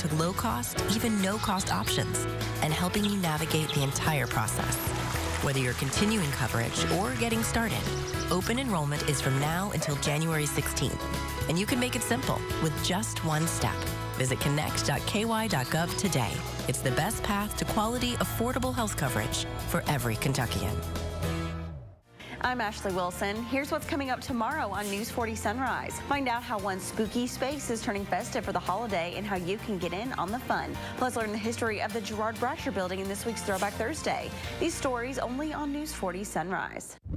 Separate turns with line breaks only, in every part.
with low-cost, even no-cost options, and helping you navigate the entire process. Whether you're continuing coverage or getting started, open enrollment is from now until January 16th, and you can make it simple with just one step. Visit connect.ky.gov today. It's the best path to quality, affordable health coverage for every Kentuckian.
I'm Ashley Wilson. Here's what's coming up tomorrow on News 40 Sunrise. Find out how one spooky space is turning festive for the holiday and how you can get in on the fun. Plus, learn the history of the Gerard Brasher building in this week's Throwback Thursday. These stories only on News 40 Sunrise.
Oh,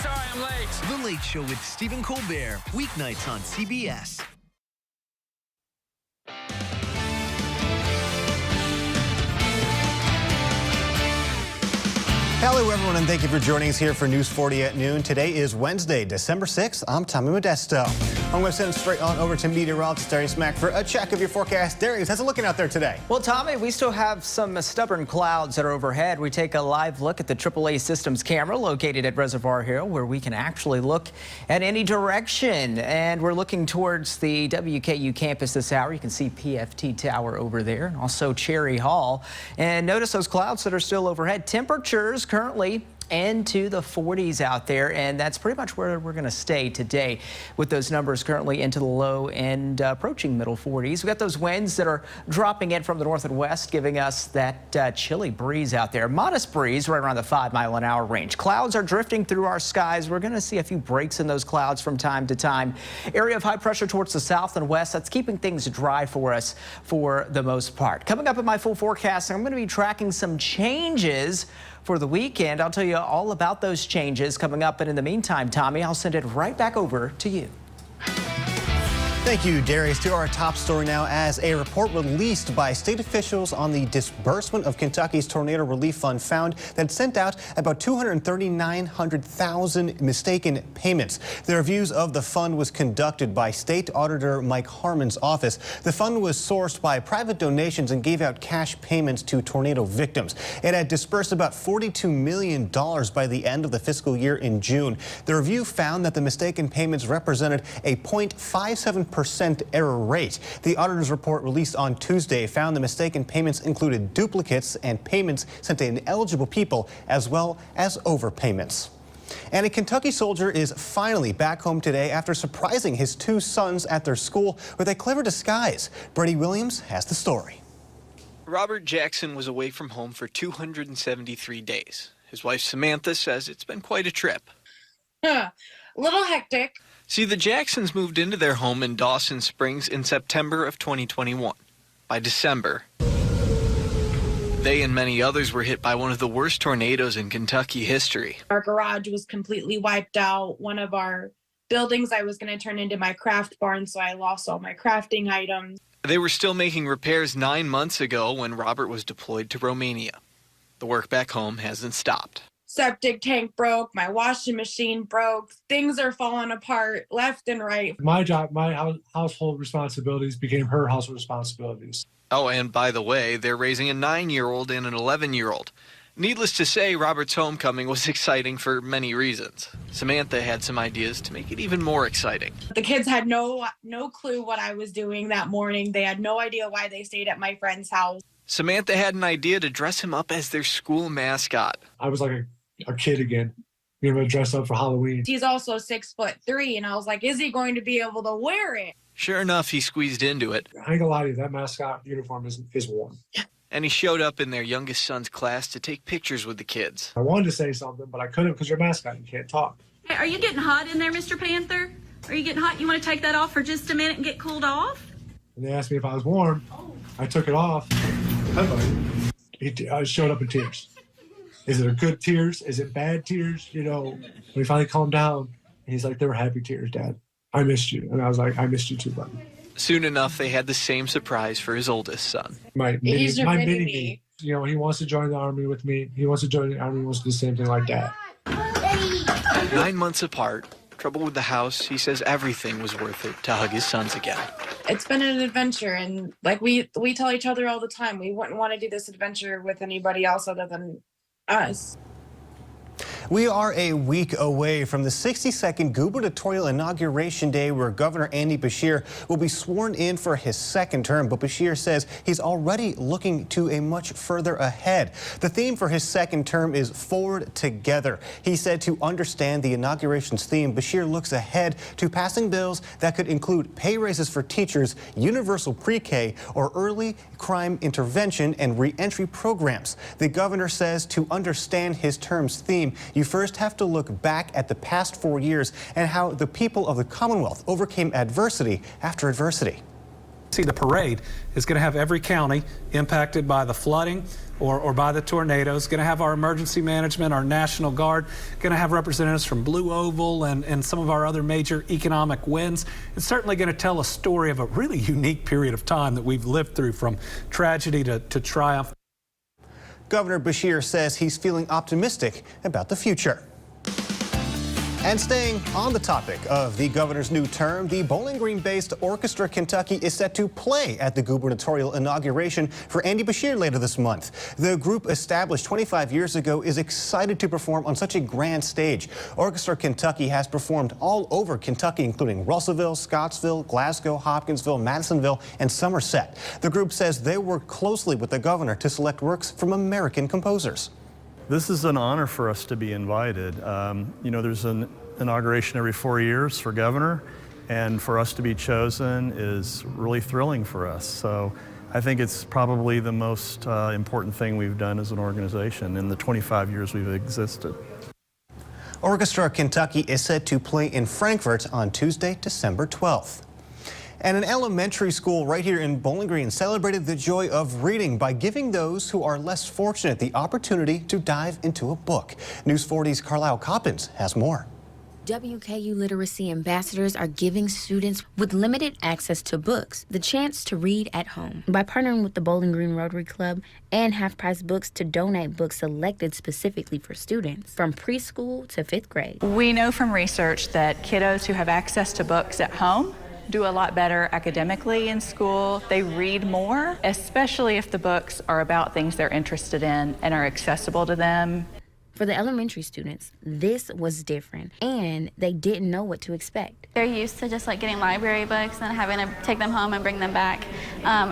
sorry, I'm late.
The Late Show with Stephen Colbert, weeknights on CBS.
Hello, everyone, and thank you for joining us here for News 40 at noon. Today is Wednesday, December 6th. I'm Tommy Modesto. I'm going to send it straight on over to meteorologist Darius Mack for a check of your forecast. Darius, how's it looking out there today?
Well, Tommy, we still have some stubborn clouds that are overhead. We take a live look at the AAA Systems camera located at Reservoir Hill, where we can actually look at any direction. And we're looking towards the WKU campus this hour. You can see PFT Tower over there, and also Cherry Hall. And notice those clouds that are still overhead. Temperatures currently into the 40s out there, and that's pretty much where we're going to stay today, with those numbers currently into the low and approaching middle 40s. We got those winds that are dropping in from the north and west, giving us that chilly breeze out there. Modest breeze right around the 5-mile-an-hour range. Clouds are drifting through our skies. We're going to see a few breaks in those clouds from time to time. Area of high pressure towards the south and west. That's keeping things dry for us for the most part. Coming up in my full forecast, I'm going to be tracking some changes for the weekend. I'll tell you all about those changes coming up. And in the meantime, Tommy, I'll send it right back over to you.
Thank you, Darius. To our top story now, as a report released by state officials on the disbursement of Kentucky's Tornado Relief Fund found that it sent out about 239,000 mistaken payments. The reviews of the fund was conducted by State Auditor Mike Harmon's office. The fund was sourced by private donations and gave out cash payments to tornado victims. It had disbursed about $42 million by the end of the fiscal year in June. The review found that the mistaken payments represented a 0.57% error rate. The auditor's report released on Tuesday found the mistaken payments included duplicates and payments sent to ineligible people, as well as overpayments. And a Kentucky soldier is finally back home today after surprising his two sons at their school with a clever disguise. Brady Williams has the story.
Robert Jackson was away from home for 273 days. His wife Samantha says it's been quite a trip.
A little hectic.
See, the Jacksons moved into their home in Dawson Springs in September of 2021. By December, they and many others were hit by one of the worst tornadoes in Kentucky history.
Our garage was completely wiped out. One of our buildings I was going to turn into my craft barn, so I lost all my crafting items.
They were still making repairs 9 months ago when Robert was deployed to Romania. The work back home hasn't stopped.
Septic tank broke, my washing machine broke, things are falling apart left and right.
My job, my household responsibilities became her household responsibilities.
Oh, and by the way, they're raising a 9-year-old and an 11-year-old. Needless to say, Robert's homecoming was exciting for many reasons. Samantha had some ideas to make it even more exciting.
The kids had no clue what I was doing that morning. They had no idea why they stayed at my friend's house.
Samantha had an idea to dress him up as their school mascot.
I was like a kid again, being able to dress up for Halloween.
He's also 6'3", and I was like, is he going to be able to wear it?
Sure enough, he squeezed into it.
I ain't gonna lie to you, that mascot uniform is warm.
And he showed up in their youngest son's class to take pictures with the kids.
I wanted to say something, but I couldn't because you're a mascot. You can't talk.
Hey, are you getting hot in there, Mr. Panther? Are you getting hot? You want to take that off for just a minute and get cooled off?
And they asked me if I was warm. I took it off. I showed up in tears. Is it a good tears? Is it bad tears? You know, when we finally calmed down, he's like, they were happy tears, Dad. I missed you. And I was like, I missed you too, buddy.
Soon enough, they had the same surprise for his oldest son.
My mini-me. You know, he wants to join the Army with me. He wants to join the Army. He wants to do the same thing like Dad.
9 months apart, trouble with the house, he says everything was worth it to hug his sons again.
It's been an adventure, and like we tell each other all the time, we wouldn't want to do this adventure with anybody else other than us.
We are a week away from the 62nd gubernatorial inauguration day where Governor Andy Beshear will be sworn in for his second term. But Beshear says he's already looking to a much further ahead. The theme for his second term is Forward Together. He said to understand the inauguration's theme, Beshear looks ahead to passing bills that could include pay raises for teachers, universal pre-K, or early crime intervention and re-entry programs. The governor says to understand his term's theme, you first have to look back at the past 4 years and how the people of the Commonwealth overcame adversity after adversity.
See, the parade is going to have every county impacted by the flooding or by the tornadoes, going to have our emergency management, our National Guard, going to have representatives from Blue Oval and some of our other major economic wins. It's certainly going to tell a story of a really unique period of time that we've lived through, from tragedy to triumph.
Governor Beshear says he's feeling optimistic about the future. And staying on the topic of the governor's new term, the Bowling Green-based Orchestra Kentucky is set to play at the gubernatorial inauguration for Andy Beshear later this month. The group, established 25 years ago, is excited to perform on such a grand stage. Orchestra Kentucky has performed all over Kentucky, including Russellville, Scottsville, Glasgow, Hopkinsville, Madisonville, and Somerset. The group says they work closely with the governor to select works from American composers.
This is an honor for us to be invited. You know, there's an inauguration every 4 years for governor, and for us to be chosen is really thrilling for us. So I think it's probably the most important thing we've done as an organization in the 25 years we've existed.
Orchestra Kentucky is set to play in Frankfort on Tuesday, December 12th. And an elementary school right here in Bowling Green celebrated the joy of reading by giving those who are less fortunate the opportunity to dive into a book. News 40's Carlisle Coppins has more.
WNKY literacy ambassadors are giving students with limited access to books the chance to read at home. By partnering with the Bowling Green Rotary Club and Half Price Books to donate books selected specifically for students from preschool to 5th grade.
We know from research that kiddos who have access to books at home do a lot better academically in school. They read more, especially if the books are about things they're interested in and are accessible to them.
For the elementary students, this was different, and they didn't know what to expect.
They're used to just like getting library books and having to take them home and bring them back.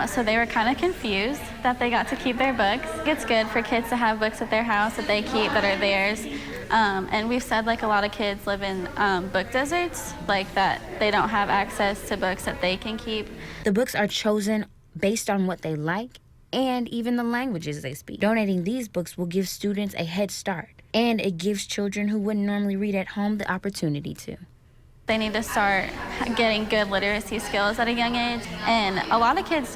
So they were kind of confused that they got to keep their books. It's good for kids to have books at their house that they keep that are theirs. And we've said like a lot of kids live in book deserts, like that they don't have access to books that they can keep.
The books are chosen based on what they like and even the languages they speak. Donating these books will give students a head start, and it gives children who wouldn't normally read at home the opportunity to.
They need to start getting good literacy skills at a young age, and a lot of kids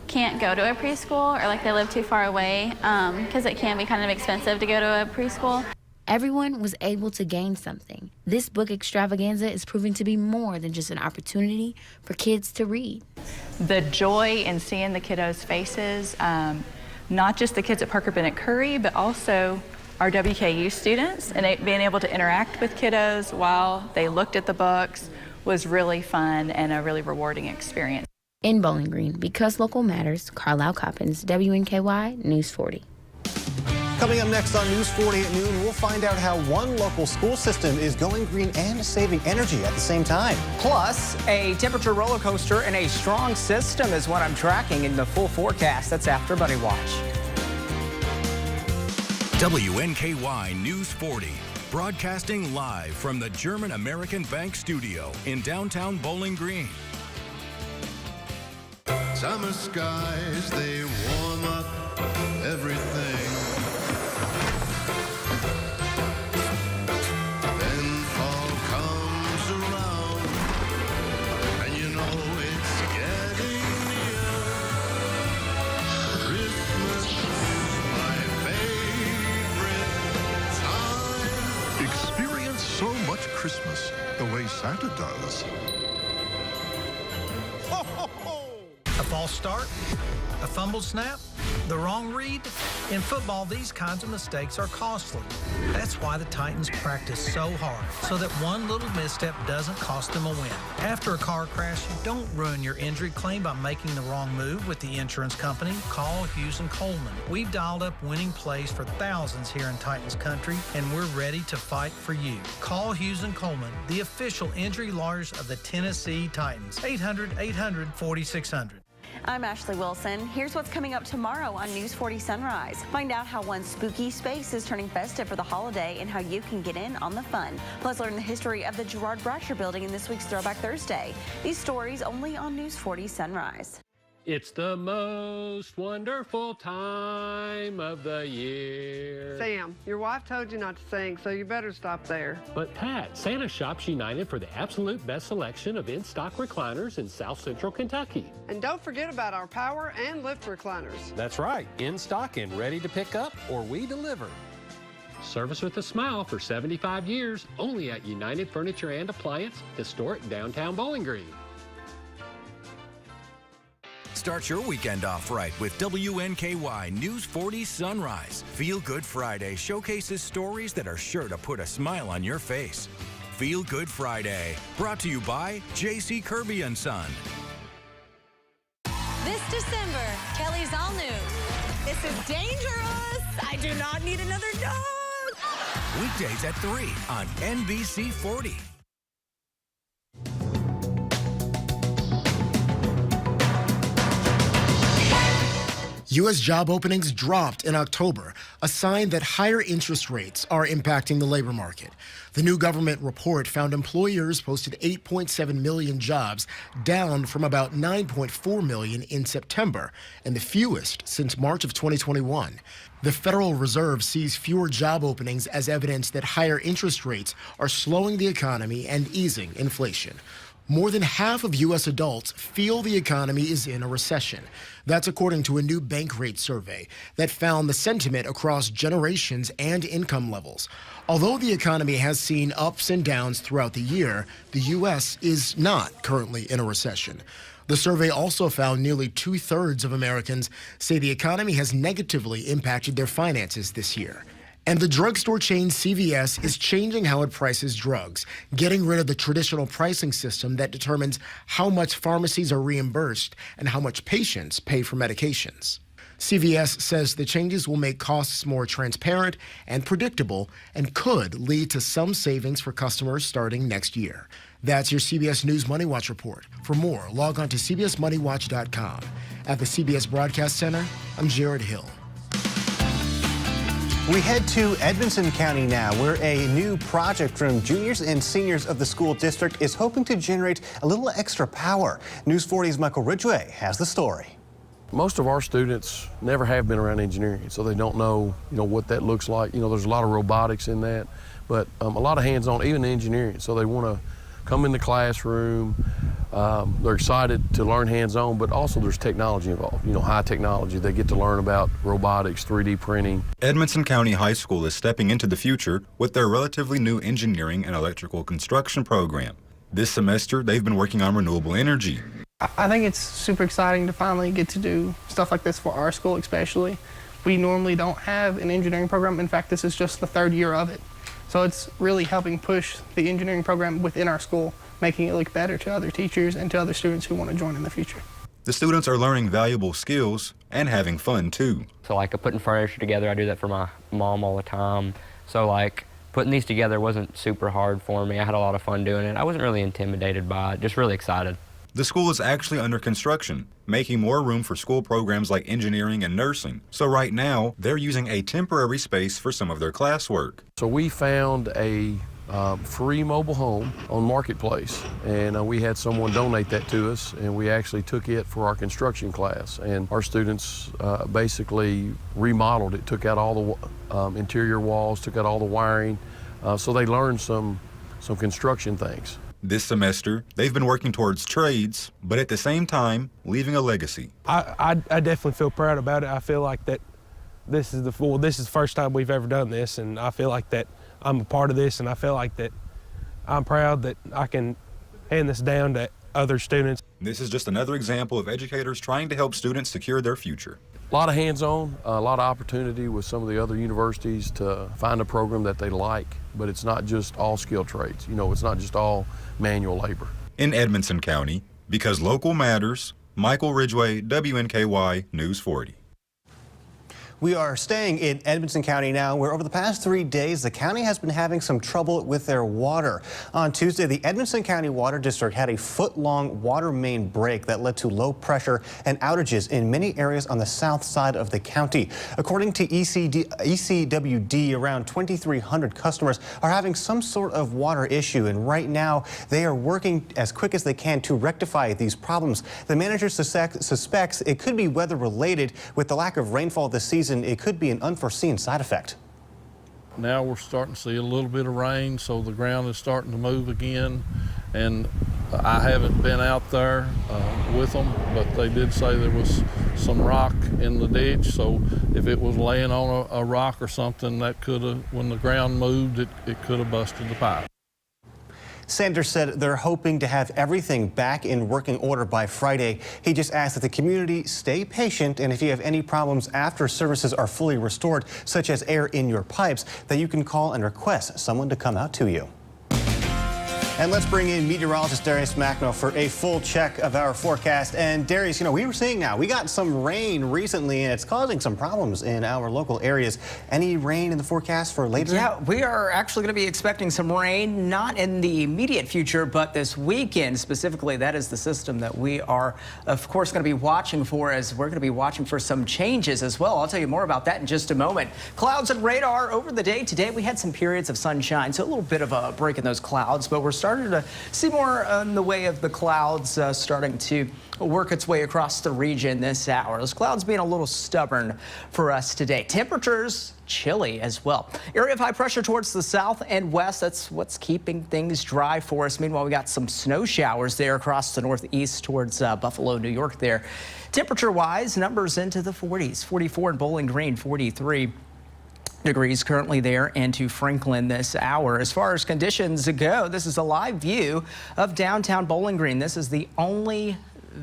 can't go to a preschool, or like they live too far away because it can be kind of expensive to go to a preschool.
Everyone was able to gain something. This book extravaganza is proving to be more than just an opportunity for kids to read.
The joy in seeing the kiddos' faces, not just the kids at Parker Bennett Curry, but also our WKU students, and being able to interact with kiddos while they looked at the books was really fun and a really rewarding experience.
In Bowling Green, because local matters, Carlisle Coppins, WNKY News 40.
Coming up next on News 40 at noon, we'll find out how one local school system is going green and saving energy at the same time.
Plus, a temperature roller coaster and a strong system is what I'm tracking in the full forecast. That's after Buddy Watch.
WNKY News 40, broadcasting live from the German American Bank studio in downtown Bowling Green.
Summer skies, they warm up everything. Then fall comes around, and you know it's getting near. Christmas is my favorite time. Experience so much Christmas the way Santa does.
A false start? A fumbled snap? The wrong read? In football, these kinds of mistakes are costly. That's why the Titans practice so hard, so that one little misstep doesn't cost them a win. After a car crash, don't ruin your injury claim by making the wrong move with the insurance company. Call Hughes & Coleman. We've dialed up winning plays for thousands here in Titans country, and we're ready to fight for you. Call Hughes & Coleman, the official injury lawyers of the Tennessee Titans. 800-800-4600.
I'm Ashley Wilson. Here's what's coming up tomorrow on News 40 Sunrise. Find out how one spooky space is turning festive for the holiday and how you can get in on the fun. Plus, learn the history of the Gerard Bradshaw building in this week's Throwback Thursday. These stories only on News 40 Sunrise.
It's the most wonderful time of the year.
Sam, your wife told you not to sing, so you better stop there.
But Pat, Santa shops united for the absolute best selection of in-stock recliners in South Central Kentucky.
And don't forget about our power and lift recliners.
That's right, in stock and ready to pick up, or we deliver. Service with a smile for 75 years, only at United Furniture and Appliance, historic downtown Bowling Green.
Start your weekend off right with WNKY News 40 Sunrise. Feel Good Friday showcases stories that are sure to put a smile on your face. Feel Good Friday, brought to you by J.C. Kirby & Son.
This December, Kelly's all new. This is dangerous. I do not need another dog.
Weekdays at 3 on NBC 40.
U.S. job openings dropped in October, a sign that higher interest rates are impacting the labor market. The new government report found employers posted 8.7 million jobs, down from about 9.4 million in September, and the fewest since March of 2021. The Federal Reserve sees fewer job openings as evidence that higher interest rates are slowing the economy and easing inflation. More than half of U.S. adults feel the economy is in a recession. That's according to a new bank rate survey that found the sentiment across generations and income levels. Although the economy has seen ups and downs throughout the year, the U.S. is not currently in a recession. The survey also found nearly 2/3 of Americans say the economy has negatively impacted their finances this year. And the drugstore chain CVS is changing how it prices drugs, getting rid of the traditional pricing system that determines how much pharmacies are reimbursed and how much patients pay for medications. CVS says the changes will make costs more transparent and predictable and could lead to some savings for customers starting next year. That's your CBS News Money Watch report. For more, log on to cbsmoneywatch.com. At the CBS Broadcast Center, I'm Jared Hill.
We head to Edmonson County now, where a new project from juniors and seniors of the school district is hoping to generate a little extra power. News 40's Michael Ridgway has the story.
Most of our students never have been around engineering, so they don't know, what that looks like. There's a lot of robotics in that, but a lot of hands-on, even engineering. So they want to come in the classroom. They're excited to learn hands-on, but also there's technology involved, high technology. They get to learn about robotics, 3D printing.
Edmonson County High School is stepping into the future with their relatively new engineering and electrical construction program. This semester, they've been working on renewable energy.
I think it's super exciting to finally get to do stuff like this for our school especially. We normally don't have an engineering program. In fact, this is just the 3rd year of it. So it's really helping push the engineering program within our school, making it look better to other teachers and to other students who want to join in the future.
The students are learning valuable skills and having fun too.
So putting furniture together, I do that for my mom all the time. So putting these together wasn't super hard for me. I had a lot of fun doing it. I wasn't really intimidated by it, just really excited.
The school is actually under construction, making more room for school programs like engineering and nursing. So right now, they're using a temporary space for some of their classwork.
So we found a free mobile home on Marketplace, and we had someone donate that to us, and we actually took it for our construction class. And our students basically remodeled it, took out all the interior walls, took out all the wiring, so they learned some construction things.
This semester, they've been working towards trades, but at the same time, leaving a legacy.
I definitely feel proud about it. I feel like that this is the first time we've ever done this, and I feel like that I'm a part of this, and I feel like that I'm proud that I can hand this down to other students.
This is just another example of educators trying to help students secure their future.
A lot of hands-on, a lot of opportunity with some of the other universities to find a program that they like, but it's not just all skilled trades. You know, it's not just all manual labor.
In Edmonson County, because local matters, Michael Ridgway, WNKY News 40.
We are staying in Edmonson County now, where over the past 3 days, the county has been having some trouble with their water. On Tuesday, the Edmonson County Water District had a foot-long water main break that led to low pressure and outages in many areas on the south side of the county. According to ECWD, around 2,300 customers are having some sort of water issue, and right now they are working as quick as they can to rectify these problems. The manager suspects it could be weather-related. With the lack of rainfall this season, it could be an unforeseen side effect.
Now we're starting to see a little bit of rain, so the ground is starting to move again. And I haven't been out there with them, but they did say there was some rock in the ditch. So if it was laying on a rock or something, that could have, when the ground moved, it could have busted the pipe.
Sanders said they're hoping to have everything back in working order by Friday. He just asked that the community stay patient, and if you have any problems after services are fully restored, such as air in your pipes, that you can call and request someone to come out to you. And let's bring in meteorologist Darius Mackno for a full check of our forecast. And Darius, you know, we were seeing now, we got some rain recently, and it's causing some problems in our local areas. Any rain in the forecast for later?
Yeah, we are actually going to be expecting some rain, not in the immediate future, but this weekend specifically. That is the system that we are, of course, going to be watching for, as we're going to be watching for some changes as well. I'll tell you more about that in just a moment. Clouds and radar over the day. Today we had some periods of sunshine, so a little bit of a break in those clouds, but we're starting to see more in the way of the clouds starting to work its way across the region this hour. Those clouds being a little stubborn for us today. Temperatures chilly as well. Area of high pressure towards the south and west. That's what's keeping things dry for us. Meanwhile, we got some snow showers there across the northeast towards Buffalo, New York there. Temperature wise, numbers into the 40s. 44 in Bowling Green, 43 degrees currently there into Franklin this hour. As far as conditions go, this is a live view of downtown Bowling Green. This is the only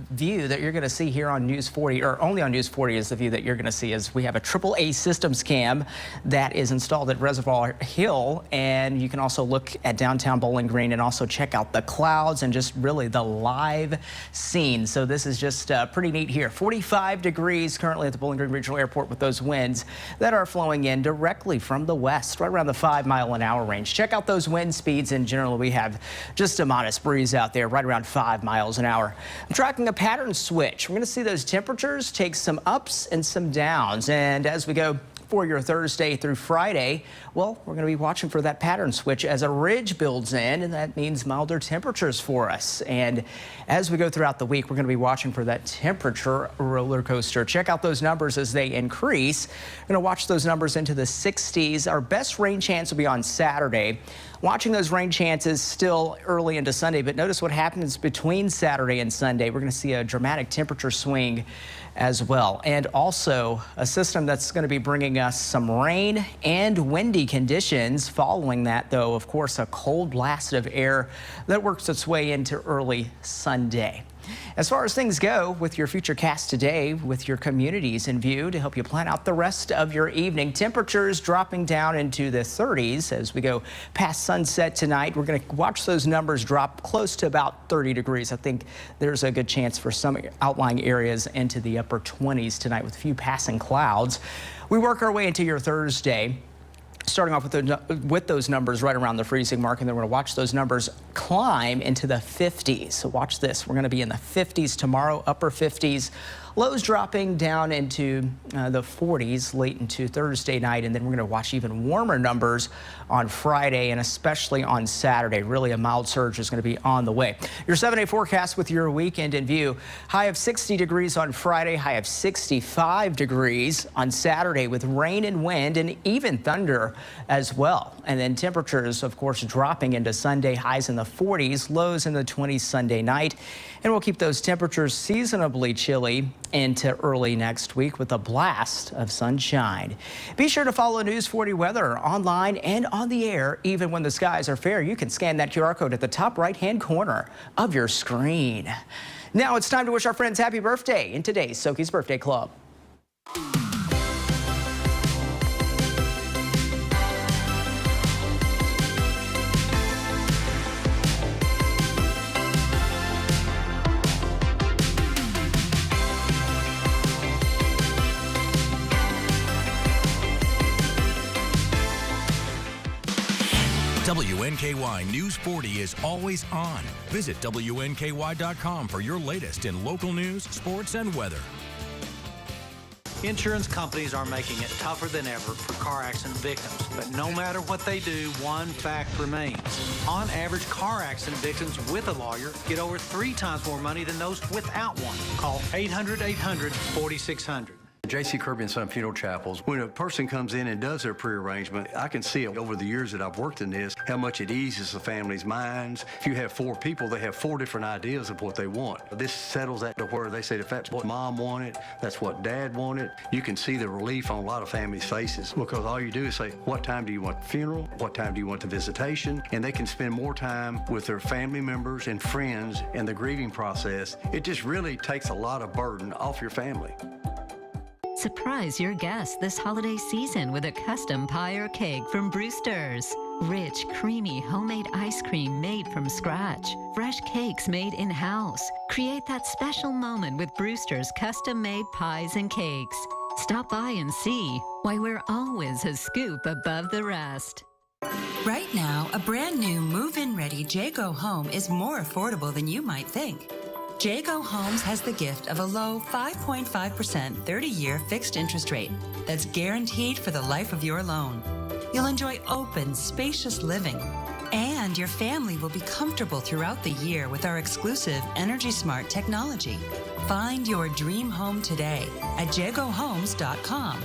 view that you're going to see here on News 40, or only on News 40 is the view that you're going to see, as we have a AAA systems cam that is installed at Reservoir Hill, and you can also look at downtown Bowling Green and also check out the clouds and just really the live scene. So this is just pretty neat here. 45 degrees currently at the Bowling Green Regional Airport with those winds that are flowing in directly from the west, right around the 5-mile-an-hour range. Check out those wind speeds. In general, we have just a modest breeze out there, right around 5 miles an hour. I'm tracking a pattern switch. We're going to see those temperatures take some ups and some downs, and as we go for your Thursday through Friday, well, we're going to be watching for that pattern switch as a ridge builds in, and that means milder temperatures for us. And as we go throughout the week, we're going to be watching for that temperature roller coaster. Check out those numbers as they increase. We're going to watch those numbers into the 60s. Our best rain chance will be on Saturday. Watching those rain chances still early into Sunday, but notice what happens between Saturday and Sunday. We're going to see a dramatic temperature swing as well, and also a system that's going to be bringing us some rain and windy conditions. Following that, though, of course, a cold blast of air that works its way into early Sunday. As far as things go with your future cast today, with your communities in view to help you plan out the rest of your evening, temperatures dropping down into the 30s as we go past sunset tonight. We're going to watch those numbers drop close to about 30 degrees. I think there's a good chance for some outlying areas into the upper 20s tonight with a few passing clouds. We work our way into your Thursday, starting off with those numbers right around the freezing mark, and then we're going to watch those numbers climb into the 50s. So watch this. We're going to be in the 50s tomorrow, upper 50s. Lows dropping down into the 40s late into Thursday night, and then we're going to watch even warmer numbers on Friday and especially on Saturday. Really, a mild surge is going to be on the way. Your 7-day forecast with your weekend in view. High of 60 degrees on Friday, high of 65 degrees on Saturday with rain and wind and even thunder as well. And then temperatures, of course, dropping into Sunday, highs in the 40s, lows in the 20s Sunday night. And we'll keep those temperatures seasonably chilly into early next week with a blast of sunshine. Be sure to follow News 40 weather online and on the air. Even when the skies are fair, you can scan that QR code at the top right-hand corner of your screen. Now it's time to wish our friends happy birthday in today's Soki's Birthday Club.
WNKY News 40 is always on. Visit WNKY.com for your latest in local news, sports, and weather.
Insurance companies are making it tougher than ever for car accident victims. But no matter what they do, one fact remains. On average, car accident victims with a lawyer get over 3 times more money than those without one. Call 800-800-4600.
J.C. Kirby and Son Funeral Chapels, when a person comes in and does their pre-arrangement, I can see over the years that I've worked in this, how much it eases the family's minds. If you have 4 people, they have 4 different ideas of what they want. This settles that to where they say if that's what mom wanted, that's what dad wanted. You can see the relief on a lot of families' faces because all you do is say, what time do you want the funeral? What time do you want the visitation? And they can spend more time with their family members and friends in the grieving process. It just really takes a lot of burden off your family.
Surprise your guests this holiday season with a custom pie or cake from Brewster's. Rich, creamy, homemade ice cream made from scratch. Fresh cakes made in-house. Create that special moment with Brewster's custom-made pies and cakes. Stop by and see why we're always a scoop above the rest.
Right now, a brand new move-in ready Jago home is more affordable than you might think. Jago Homes has the gift of a low 5.5% 30-year fixed interest rate that's guaranteed for the life of your loan. You'll enjoy open, spacious living, and your family will be comfortable throughout the year with our exclusive Energy Smart technology. Find your dream home today at jagohomes.com.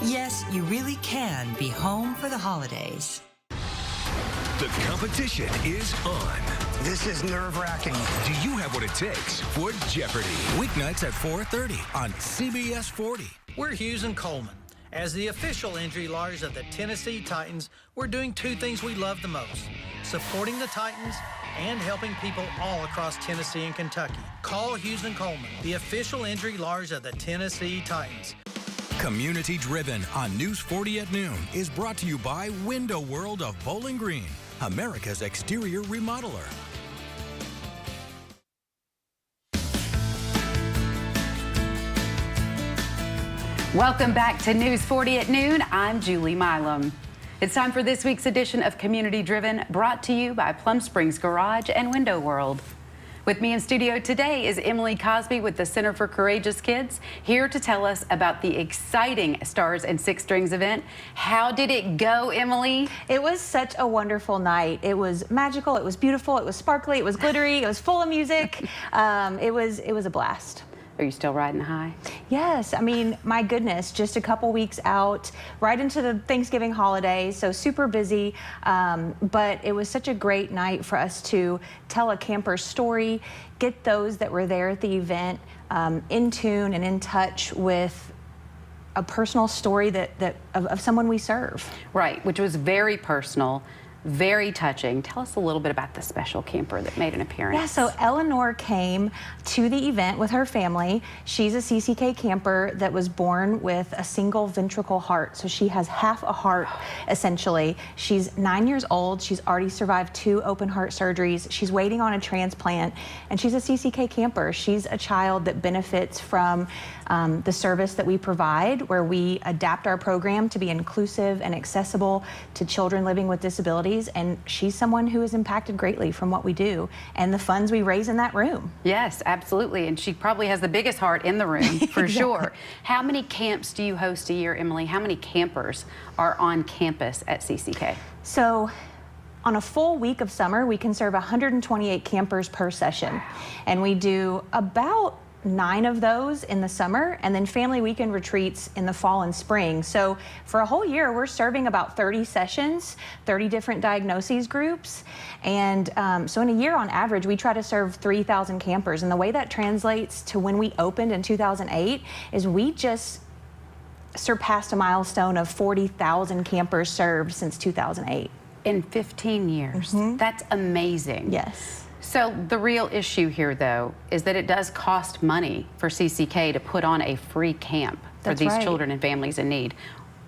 Yes, you really can be home for the holidays.
The competition is on.
This is nerve-wracking.
Do you have what it takes for Jeopardy? Weeknights at 4:30 on CBS 40.
We're Hughes and Coleman. As the official injury lawyers of the Tennessee Titans, we're doing 2 things we love the most: supporting the Titans and helping people all across Tennessee and Kentucky. Call Hughes and Coleman, the official injury lawyers of the Tennessee Titans.
Community Driven on News 40 at noon is brought to you by Window World of Bowling Green, America's exterior remodeler.
Welcome back to News 40 at noon. I'm Julie Milam. It's time for this week's edition of Community Driven, brought to you by Plum Springs Garage and Window World. With me in studio today is Emily Cosby with the Center for Courageous Kids, here to tell us about the exciting Stars and Six Strings event. How did it go, Emily?
It was such a wonderful night. It was magical, it was beautiful, it was sparkly, it was glittery, it was full of music. It was a blast.
Are you still riding high?
Yes, I mean, my goodness, just a couple weeks out, right into the Thanksgiving holidays, so super busy, but it was such a great night for us to tell a camper's story, get those that were there at the event in tune and in touch with a personal story of someone we serve.
Right, which was very personal. Very touching. Tell us a little bit about the special camper that made an appearance.
Yeah, so Eleanor came to the event with her family. She's a CCK camper that was born with a single ventricle heart. So she has half a heart, essentially. She's 9 years old. She's already survived 2 open heart surgeries. She's waiting on a transplant, and she's a CCK camper. She's a child that benefits from the service that we provide, where we adapt our program to be inclusive and accessible to children living with disabilities. And she's someone who is impacted greatly from what we do and the funds we raise in that room.
Yes, absolutely. And she probably has the biggest heart in the room, for sure. How many camps do you host a year, Emily? How many campers are on campus at CCK?
So on a full week of summer, we can serve 128 campers per session. And we do about 9 of those in the summer, and then family weekend retreats in the fall and spring. So for a whole year, we're serving about 30 sessions, 30 different diagnoses groups. And so in a year, on average, we try to serve 3,000 campers. And the way that translates to when we opened in 2008 is we just surpassed a milestone of 40,000 campers served since 2008.
In 15 years. That's amazing.
Yes.
So the real issue here, though, is that it does cost money for CCK to put on a free camp for these children and families in need.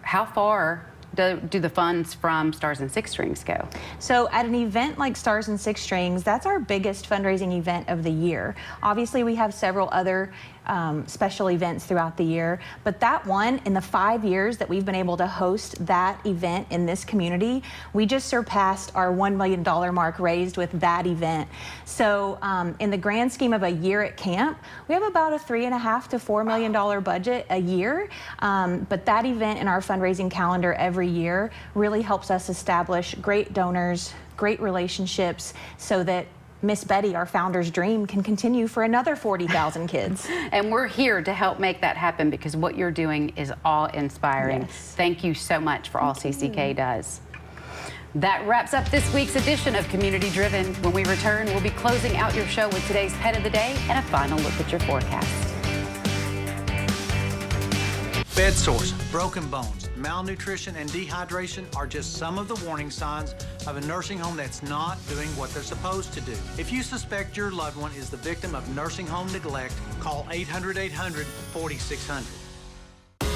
How far do the funds from Stars and Six Strings go?
So at an event like Stars and Six Strings, that's our biggest fundraising event of the year. Obviously, we have several other special events throughout the year, but that one, in the 5 years that we've been able to host that event in this community, we just surpassed our $1 million mark raised with that event. So in the grand scheme of a year at camp, we have about a $3.5 to $4 million budget a year, but that event in our fundraising calendar every year really helps us establish great donors, great relationships, so that Miss Betty, our founder's dream, can continue for another 40,000 kids.
And we're here to help make that happen, because what you're doing is awe-inspiring.
Yes.
Thank you so much for all CCK does. That wraps up this week's edition of Community Driven. When we return, we'll be closing out your show with today's Pet of the Day and a final look at your forecast.
Bed sores, broken bones, malnutrition, and dehydration are just some of the warning signs of a nursing home that's not doing what they're supposed to do. If you suspect your loved one is the victim of nursing home neglect, call 800-800-4600.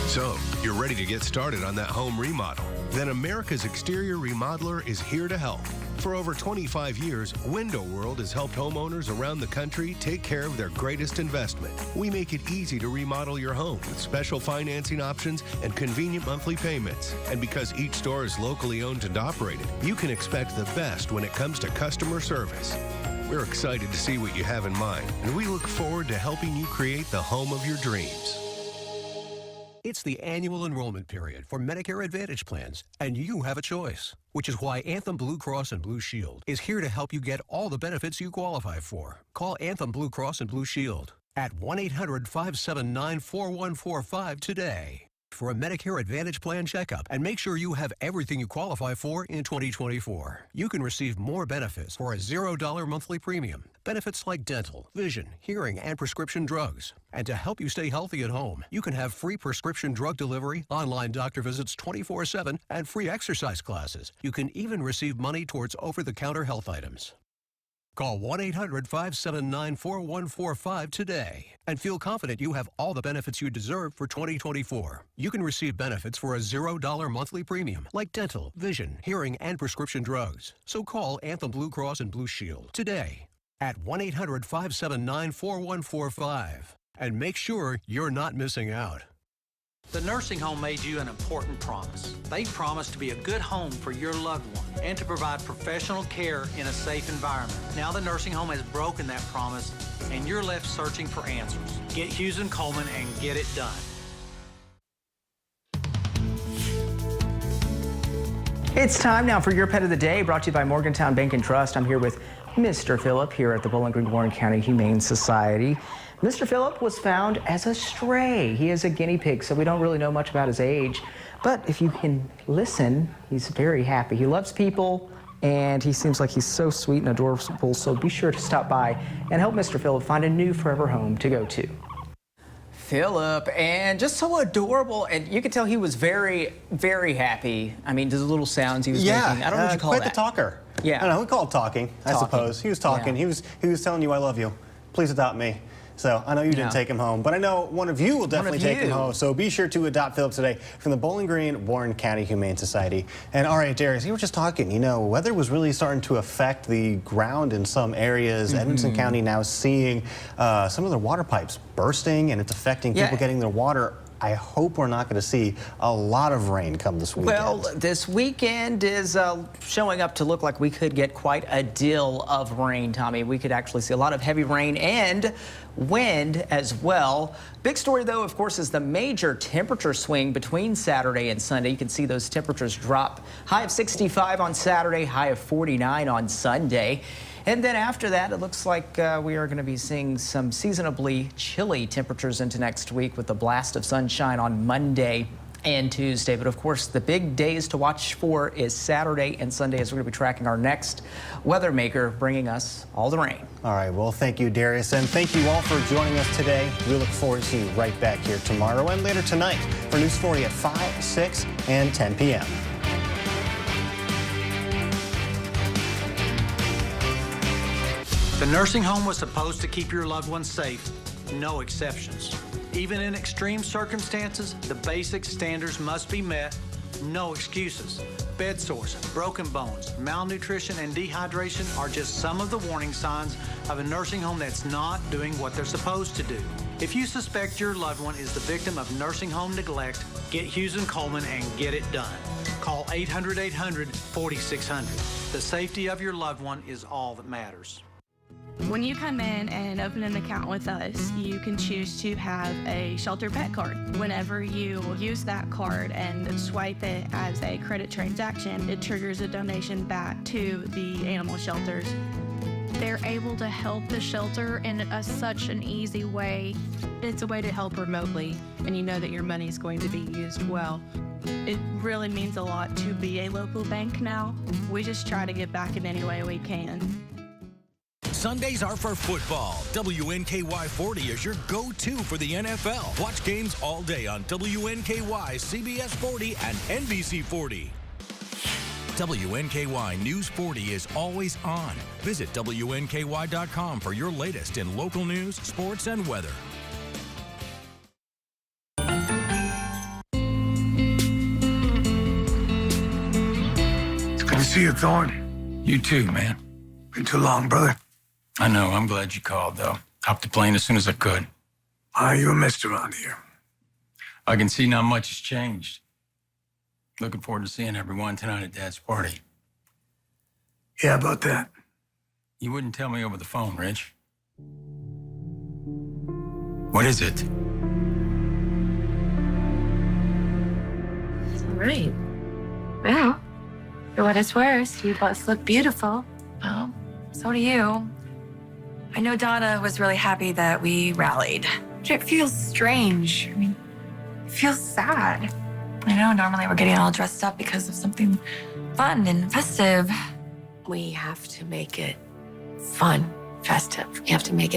So, you're ready to get started on that home remodel? Then America's Exterior Remodeler is here to help. For over 25 years, Window World has helped homeowners around the country take care of their greatest investment. We make it easy to remodel your home with special financing options and convenient monthly payments. And because each store is locally owned and operated, you can expect the best when it comes to customer service. We're excited to see what you have in mind, and we look forward to helping you create the home of your dreams.
It's the annual enrollment period for Medicare Advantage plans, and you have a choice, which is why Anthem Blue Cross and Blue Shield is here to help you get all the benefits you qualify for. Call Anthem Blue Cross and Blue Shield at 1-800-579-4145 today for a Medicare Advantage plan checkup, and make sure you have everything you qualify for in 2024. You can receive more benefits for a $0 monthly premium. Benefits like dental, vision, hearing, and prescription drugs. And to help you stay healthy at home, you can have free prescription drug delivery, online doctor visits 24/7, and free exercise classes. You can even receive money towards over-the-counter health items. Call 1-800-579-4145 today and feel confident you have all the benefits you deserve for 2024. You can receive benefits for a $0 monthly premium like dental, vision, hearing, and prescription drugs. So call Anthem Blue Cross and Blue Shield today at 1-800-579-4145 and make sure you're not missing out.
The nursing home made you an important promise. They promised to be a good home for your loved one and to provide professional care in a safe environment. Now the nursing home has broken that promise, and you're left searching for answers. Get Hughes & Coleman and get it done.
It's time now for your Pet of the Day, brought to you by Morgantown Bank and Trust. I'm here with Mr. Phillip here at the Bowling Green Warren County Humane Society. Mr. Phillip was found as a stray. He is a guinea pig, so we don't really know much about his age. But if you can listen, he's very happy. He loves people, and he seems like he's so sweet and adorable, so be sure to stop by and help Mr. Phillip find a new forever home to go to. Phillip, and just so adorable, and you could tell he was very, very happy. I mean, the little sounds he was making. I don't know what you call
quite
that.
the talker.
Yeah.
I don't know, we call it talking, I suppose. He was talking.
Yeah.
He was telling you, I love you. Please adopt me. So I know you didn't take him home, but I know one of you will definitely take him home. So be sure to adopt Phillip today from the Bowling Green Warren County Humane Society. And all right, Darius, you were just talking, you know, weather was really starting to affect the ground in some areas. Edmonton County now seeing some of their water pipes bursting, and it's affecting people getting their water. I hope we're not going to see a lot of rain come this weekend.
Well, this weekend is showing up to look like we could get quite a deal of rain, Tommy. We could actually see a lot of heavy rain and wind as well. Big story, though, of course, is the major temperature swing between Saturday and Sunday. You can see those temperatures drop. High of 65 on Saturday, high of 49 on Sunday. And then after that, it looks like we are going to be seeing some seasonably chilly temperatures into next week with a blast of sunshine on Monday and Tuesday. But of course, the big days to watch for is Saturday and Sunday, as we're going to be tracking our next weather maker bringing us all the rain.
All right, well, thank you, Darius, and thank you all for joining us today. We look forward to you right back here tomorrow and later tonight for News 40 at 5, 6, and 10 p.m.
The nursing home was supposed to keep your loved ones safe, no exceptions. Even in extreme circumstances, the basic standards must be met, no excuses. Bed sores, broken bones, malnutrition, and dehydration are just some of the warning signs of a nursing home that's not doing what they're supposed to do. If you suspect your loved one is the victim of nursing home neglect, get Hughes and Coleman and get it done. Call 800-800-4600. The safety of your loved one is all that matters.
When you come in and open an account with us, you can choose to have a shelter pet card. Whenever you use that card and swipe it as a credit transaction, it triggers a donation back to the animal shelters.
They're able to help the shelter in such an easy way.
It's a way to help remotely, and you know that your money is going to be used well.
It really means a lot to be a local bank now.
We just try to give back in any way we can.
Sundays are for football. WNKY 40 is your go-to for the NFL. Watch games all day on WNKY, CBS 40, and NBC 40. WNKY News 40 is always on. Visit WNKY.com for your latest in local news, sports, and weather.
It's good to see you, Thorne.
You too, man.
Been too long, brother.
I know. I'm glad you called, though. Hopped the plane as soon as I could.
You're missed around here.
I can see not much has changed. Looking forward to seeing everyone tonight at Dad's party.
Yeah, about that.
You wouldn't tell me over the phone, Rich. What is it?
All right. Well, for what it's worth, you both look beautiful. Well, so do you. I know Donna was really happy that we rallied. It feels strange. I mean, it feels sad. I know normally we're getting all dressed up because of something fun and festive. We have to make it fun, festive. We have to make it